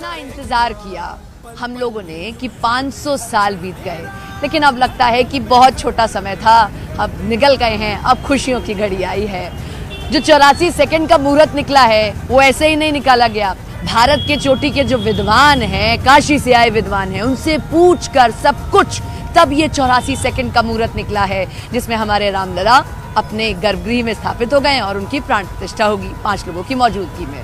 इतना इंतजार किया हम लोगों ने कि 500 साल बीत गए, लेकिन अब लगता है कि बहुत छोटा समय था, अब निकल गए हैं, अब खुशियों की घड़ी आई है। जो 84 सेकंड का मुहूर्त निकला है वो ऐसे ही नहीं निकाला गया। भारत के चोटी के जो विद्वान हैं, काशी से आए विद्वान हैं, उनसे पूछ कर सब कुछ तब ये 84 सेकंड का मुहूर्त निकला है, जिसमें हमारे रामलला अपने गर्भगृह में स्थापित हो गए और उनकी प्राण प्रतिष्ठा होगी 5 लोगों की मौजूदगी में।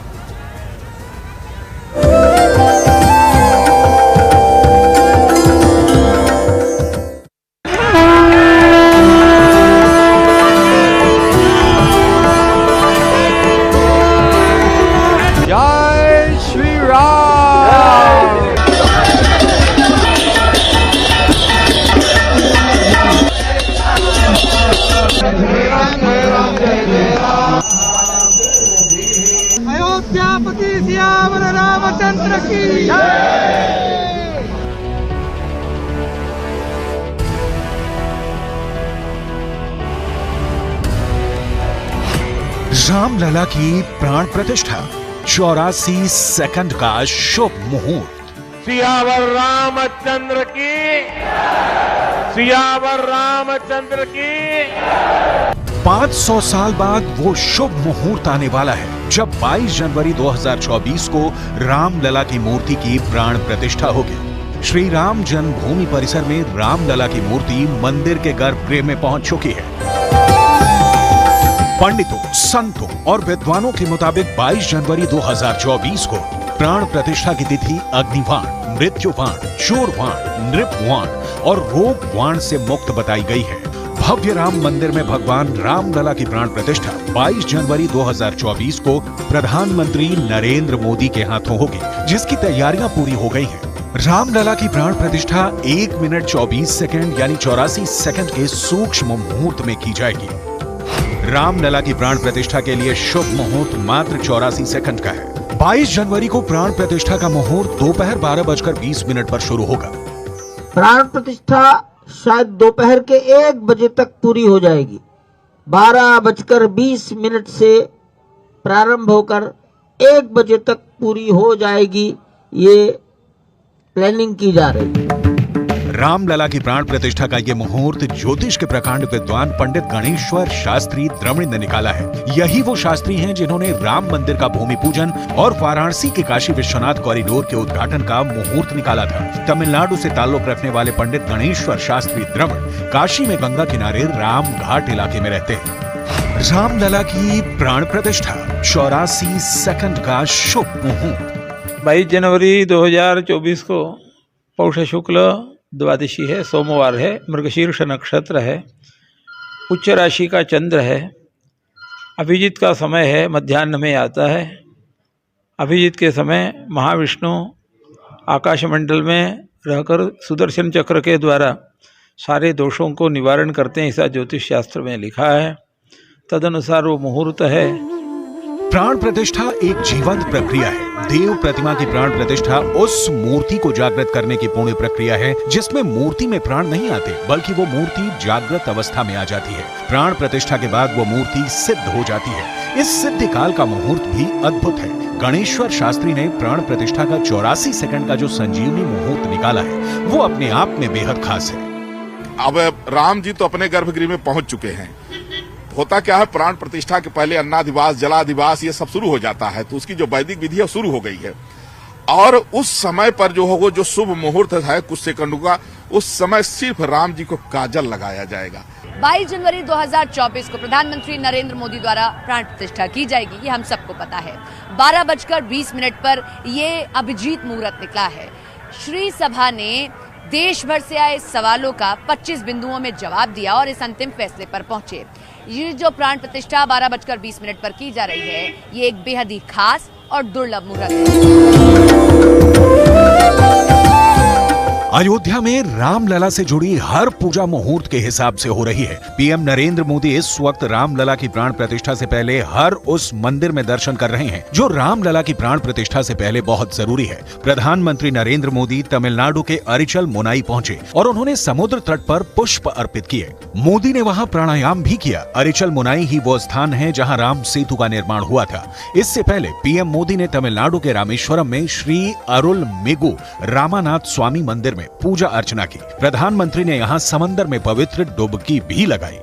जय श्री राम। अयोध्यापति सियावर रामचंद्र की रामलला की प्राण प्रतिष्ठा, 84 सेकंड का शुभ मुहूर्त। सियावर रामचंद्र की, सियावर रामचंद्र की। 500 साल बाद वो शुभ मुहूर्त आने वाला है जब 22 जनवरी 2024 को रामलला की मूर्ति की प्राण प्रतिष्ठा होगी। श्री राम जन्मभूमि परिसर में रामलला की मूर्ति मंदिर के गर्भगृह में पहुंच चुकी है। पंडितों, संतों और विद्वानों के मुताबिक 22 जनवरी 2024 को प्राण प्रतिष्ठा की तिथि अग्निवाण, मृत्युवाण, चोरवाण, नृपवाण और रोगवाण से मुक्त बताई गई है। भव्य राम मंदिर में भगवान रामलला की प्राण प्रतिष्ठा 22 जनवरी 2024 को प्रधानमंत्री नरेंद्र मोदी के हाथों होगी, जिसकी तैयारियां पूरी हो गई हैं। रामलला की प्राण प्रतिष्ठा 1 मिनट 24 सेकंड यानी 84 सेकंड के सूक्ष्म मुहूर्त में की जाएगी। रामलला की प्राण प्रतिष्ठा के लिए शुभ मुहूर्त मात्र 84 सेकंड का है। 22 जनवरी को प्राण प्रतिष्ठा का मुहूर्त दोपहर 12:20 पर शुरू होगा। प्राण प्रतिष्ठा शायद दोपहर के 1 बजे तक पूरी हो जाएगी। 12:20 से प्रारंभ होकर 1 बजे तक पूरी हो जाएगी, ये प्लानिंग की जा रही है। रामलला की प्राण प्रतिष्ठा का ये मुहूर्त ज्योतिष के प्रकांड विद्वान पंडित गणेश्वर शास्त्री द्रविड़ ने निकाला है। यही वो शास्त्री हैं जिन्होंने राम मंदिर का भूमि पूजन और वाराणसी के काशी विश्वनाथ कॉरिडोर के उद्घाटन का मुहूर्त निकाला था। तमिलनाडु से ताल्लुक रखने वाले पंडित गणेश्वर शास्त्री द्रविड़ काशी में गंगा किनारे राम घाट इलाके में रहते हैं। रामलला की प्राण प्रतिष्ठा 84 सेकंड का शुभ मुहूर्त। 22 जनवरी 2024 को पौष शुक्ल द्वादशी है, सोमवार है, मृगशीर्ष नक्षत्र है, उच्च राशि का चंद्र है, अभिजीत का समय है, मध्याह्न में आता है। अभिजीत के समय महाविष्णु आकाशमंडल में रहकर सुदर्शन चक्र के द्वारा सारे दोषों को निवारण करते हैं, ऐसा ज्योतिष शास्त्र में लिखा है। तदनुसार वो मुहूर्त है। प्राण प्रतिष्ठा एक जीवंत प्रक्रिया है। देव प्रतिमा की प्राण प्रतिष्ठा उस मूर्ति को जागृत करने की पुण्य प्रक्रिया है जिसमें मूर्ति में प्राण नहीं आते, बल्कि वो मूर्ति जागृत अवस्था में आ जाती है। प्राण प्रतिष्ठा के बाद वो मूर्ति सिद्ध हो जाती है। इस सिद्धि काल का मुहूर्त भी अद्भुत है। गणेश्वर शास्त्री ने प्राण प्रतिष्ठा का 84 सेकंड का जो संजीवनी मुहूर्त निकाला है वो अपने आप में बेहद खास है। अब राम जी तो अपने गर्भगृह में पहुंच चुके हैं। होता क्या है, प्राण प्रतिष्ठा के पहले अन्नाधिवास, जलाधिवास ये सब शुरू हो जाता है, तो उसकी जो वैदिक विधि है शुरू हो गई है। और उस समय पर जो होगा, जो शुभ मुहूर्त है कुछ सेकंडों का, उस समय सिर्फ राम जी को काजल लगाया जाएगा। 22 जनवरी 2024 को प्रधानमंत्री नरेंद्र मोदी द्वारा प्राण प्रतिष्ठा की जाएगी, ये हम सबको पता है। 12:20 पर ये अभिजीत मुहूर्त निकला है। श्री सभा ने देश भर से आए सवालों का 25 बिंदुओं में जवाब दिया और इस अंतिम फैसले पर पहुंचे। ये जो प्राण प्रतिष्ठा 12:20 पर की जा रही है, ये एक बेहद ही खास और दुर्लभ मुहूर्त है। अयोध्या में रामलला से जुड़ी हर पूजा मुहूर्त के हिसाब से हो रही है। पीएम नरेंद्र मोदी इस वक्त रामलला की प्राण प्रतिष्ठा से पहले हर उस मंदिर में दर्शन कर रहे हैं जो रामलला की प्राण प्रतिष्ठा से पहले बहुत जरूरी है। प्रधानमंत्री नरेंद्र मोदी तमिलनाडु के अरिचल मुनाई पहुंचे और उन्होंने समुद्र तट पर पुष्प अर्पित किए। मोदी ने वहां प्राणायाम भी किया। अरिचल मुनाई ही वो स्थान है जहां राम सेतु का निर्माण हुआ था। इससे पहले पीएम मोदी ने तमिलनाडु के रामेश्वरम में श्री अरुलमिगु रामानाथ स्वामी मंदिर में पूजा अर्चना की। प्रधानमंत्री ने यहां समंदर में पवित्र डुबकी भी लगाई।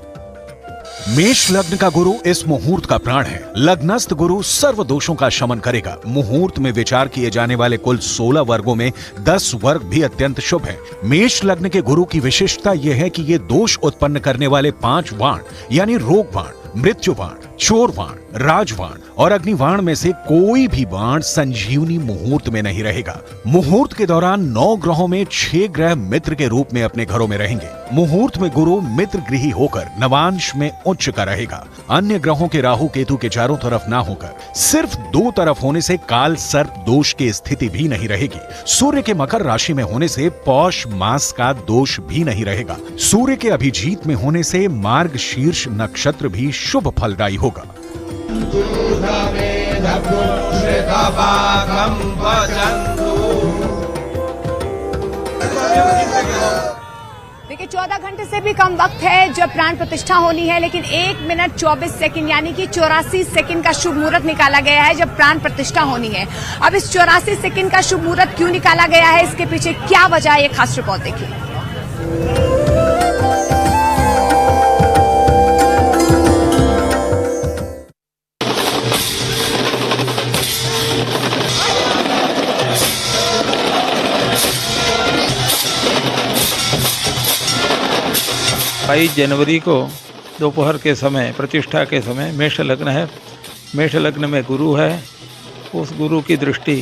मेष लग्न का गुरु इस मुहूर्त का प्राण है। लग्नस्थ गुरु सर्व दोषों का शमन करेगा। मुहूर्त में विचार किए जाने वाले कुल 16 वर्गों में 10 वर्ग भी अत्यंत शुभ है। मेष लग्न के गुरु की विशेषता यह है कि ये दोष उत्पन्न करने वाले 5 वाण यानी रोग वाण, मृत्यु वाण, चोर वाण, राजवाण और अग्निवाण में से कोई भी वाण संजीवनी मुहूर्त में नहीं रहेगा। मुहूर्त के दौरान 9 ग्रहों में 6 ग्रह मित्र के रूप में अपने घरों में रहेंगे। मुहूर्त में गुरु मित्र गृही होकर नवांश में उच्च का रहेगा। अन्य ग्रहों के राहु केतु के चारों तरफ ना होकर सिर्फ 2 तरफ होने से काल सर्प दोष की स्थिति भी नहीं रहेगी। सूर्य के मकर राशि में होने से पौष मास का दोष भी नहीं रहेगा। सूर्य के अभिजीत में होने से मार्गशीर्ष नक्षत्र भी शुभ फलदायी होगा। देखिए 14 घंटे से भी कम वक्त है जब प्राण प्रतिष्ठा होनी है, लेकिन 1 मिनट 24 सेकंड यानी कि 84 सेकंड का शुभ मुहूर्त निकाला गया है जब प्राण प्रतिष्ठा होनी है। अब इस 84 सेकंड का शुभ मुहूर्त क्यों निकाला गया है, इसके पीछे क्या वजह है, ये खास रिपोर्ट देखिए। जनवरी को दोपहर के समय प्रतिष्ठा के समय मेष लग्न है। मेष लग्न में गुरु है। उस गुरु की दृष्टि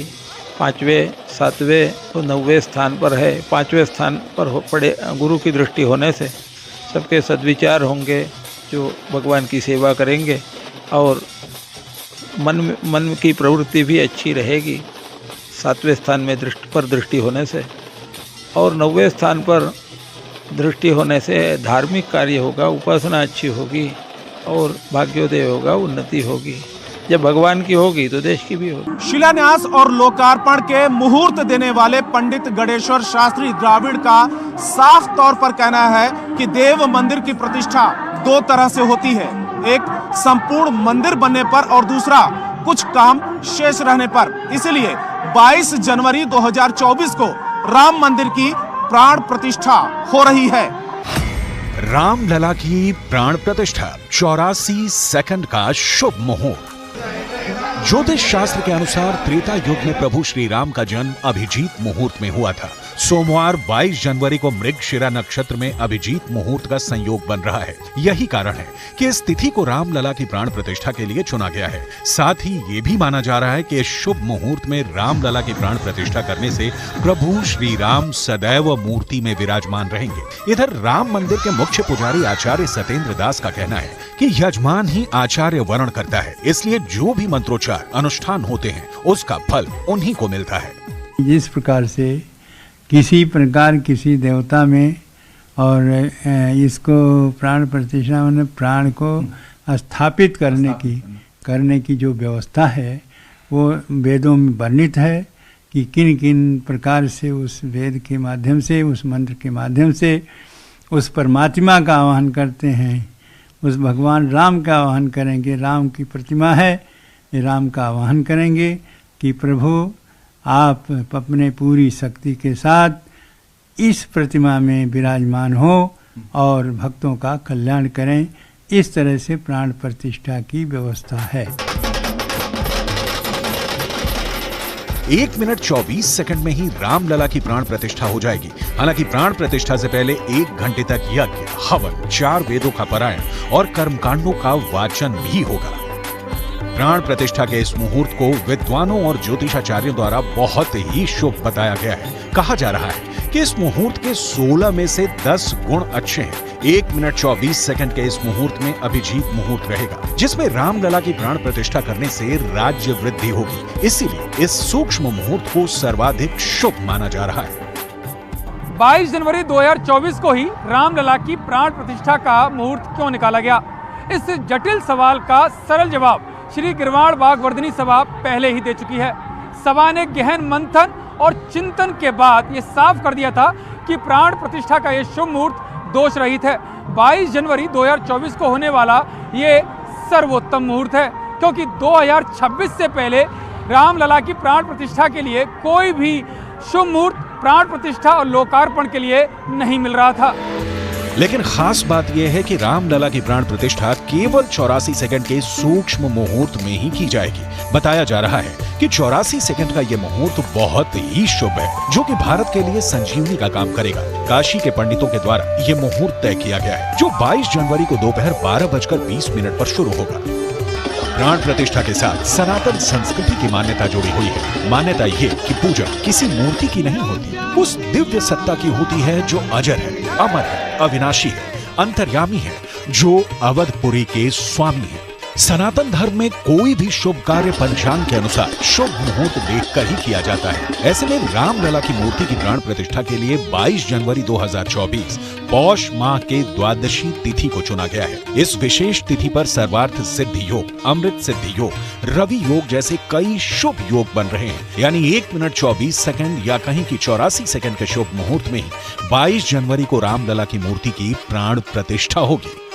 5वें, 7वें और 9वें स्थान पर है। 5वें स्थान पर पड़े गुरु की दृष्टि होने से सबके सद्विचार होंगे, जो भगवान की सेवा करेंगे और मन की प्रवृत्ति भी अच्छी रहेगी 7वें स्थान में दृष्टि होने से। और 9वें स्थान पर दृष्टि होने से धार्मिक कार्य होगा, उपासना अच्छी होगी और भाग्योदय होगा, उन्नति होगी। जब भगवान की होगी तो देश की भी होगी। शिलान्यास और लोकार्पण के मुहूर्त देने वाले पंडित गणेश्वर शास्त्री द्राविड़ का साफ तौर पर कहना है कि देव मंदिर की प्रतिष्ठा 2 तरह से होती है, एक संपूर्ण मंदिर बनने पर और दूसरा कुछ काम शेष रहने पर। इसलिए 22 जनवरी 2024 को राम मंदिर की प्राण प्रतिष्ठा हो रही है। रामलला की प्राण प्रतिष्ठा 84 सेकंड का शुभ मुहूर्त। ज्योतिष शास्त्र के अनुसार त्रेता युग में प्रभु श्री राम का जन्म अभिजीत मुहूर्त में हुआ था। सोमवार 22 जनवरी को मृगशिरा नक्षत्र में अभिजीत मुहूर्त का संयोग बन रहा है। यही कारण है कि इस तिथि को रामलला की प्राण प्रतिष्ठा के लिए चुना गया है। साथ ही ये भी माना जा रहा है कि इस शुभ मुहूर्त में रामलला की प्राण प्रतिष्ठा करने से प्रभु श्री राम सदैव मूर्ति में विराजमान रहेंगे। इधर राम मंदिर के मुख्य पुजारी आचार्य सत्येंद्र दास का कहना है कि यजमान ही आचार्य वर्ण करता है, इसलिए जो भी मंत्रोच्चार अनुष्ठान होते हैं उसका फल उन्हीं को मिलता है। जिस प्रकार से किसी प्रकार किसी देवता में और इसको प्राण प्रतिष्ठा में प्राण को स्थापित करने की जो व्यवस्था है वो वेदों में वर्णित है कि किन किन प्रकार से उस वेद के माध्यम से, उस मंत्र के माध्यम से उस परमात्मा का आवाहन करते हैं, उस भगवान राम का आवाहन करेंगे। राम की प्रतिमा है, राम का आवाहन करेंगे कि प्रभु आप अपने पूरी शक्ति के साथ इस प्रतिमा में विराजमान हो और भक्तों का कल्याण करें। इस तरह से प्राण प्रतिष्ठा की व्यवस्था है। 1 मिनट 24 सेकंड में ही रामलला की प्राण प्रतिष्ठा हो जाएगी। हालांकि प्राण प्रतिष्ठा से पहले 1 घंटे तक यज्ञ, हवन, 4 वेदों का पारायण और कर्मकांडों का वाचन भी होगा। प्राण प्रतिष्ठा के इस मुहूर्त को विद्वानों और ज्योतिषाचार्यों द्वारा बहुत ही शुभ बताया गया है। कहा जा रहा है कि इस मुहूर्त के 16 में से 10 गुण अच्छे हैं। 1 मिनट 24 सेकंड के इस मुहूर्त में अभिजीत मुहूर्त रहेगा, जिसमें रामलला की प्राण प्रतिष्ठा करने से राज्य वृद्धि होगी। इसीलिए इस सूक्ष्म मुहूर्त को सर्वाधिक शुभ माना जा रहा है। 22 जनवरी 2024 को ही रामलला की प्राण प्रतिष्ठा का मुहूर्त क्यों निकाला गया? इस जटिल सवाल का सरल जवाब श्री गिरवाण बाग वर्धिनी सभा पहले ही दे चुकी है। सभा ने गहन मंथन और चिंतन के बाद ये साफ कर दिया था कि प्राण प्रतिष्ठा का ये शुभ मुहूर्त दोष रहित है। 22 जनवरी 2024 को होने वाला ये सर्वोत्तम मुहूर्त है, क्योंकि 2026 से पहले रामलला की प्राण प्रतिष्ठा के लिए कोई भी शुभ मुहूर्त प्राण प्रतिष्ठा और लोकार्पण के लिए नहीं मिल रहा था। लेकिन खास बात यह है कि रामलला की प्राण प्रतिष्ठा केवल 84 सेकंड के सूक्ष्म मुहूर्त में ही की जाएगी। बताया जा रहा है कि 84 सेकंड का यह मुहूर्त बहुत ही शुभ है, जो कि भारत के लिए संजीवनी का काम करेगा। काशी के पंडितों के द्वारा यह मुहूर्त तय किया गया है, जो 22 जनवरी को दोपहर 12:20 पर शुरू होगा। प्राण प्रतिष्ठा के साथ सनातन संस्कृति की मान्यता जुड़ी हुई है। मान्यता ये कि पूजा किसी मूर्ति की नहीं होती, उस दिव्य सत्ता की होती है जो अजर है, अमर है, अविनाशी है, अंतर्यामी है, जो अवधपुरी के स्वामी है। सनातन धर्म में कोई भी शुभ कार्य पंचांग के अनुसार शुभ मुहूर्त देखकर ही किया जाता है। ऐसे में रामलला की मूर्ति की प्राण प्रतिष्ठा के लिए 22 जनवरी 2024 पौष माह के द्वादशी तिथि को चुना गया है। इस विशेष तिथि पर सर्वार्थ सिद्धि योग, अमृत सिद्धि योग, रवि योग जैसे कई शुभ योग बन रहे हैं। यानी 1 मिनट 24 सेकंड या कहीं की 84 सेकंड के शुभ मुहूर्त में ही 22 जनवरी को रामलला की मूर्ति की प्राण प्रतिष्ठा होगी।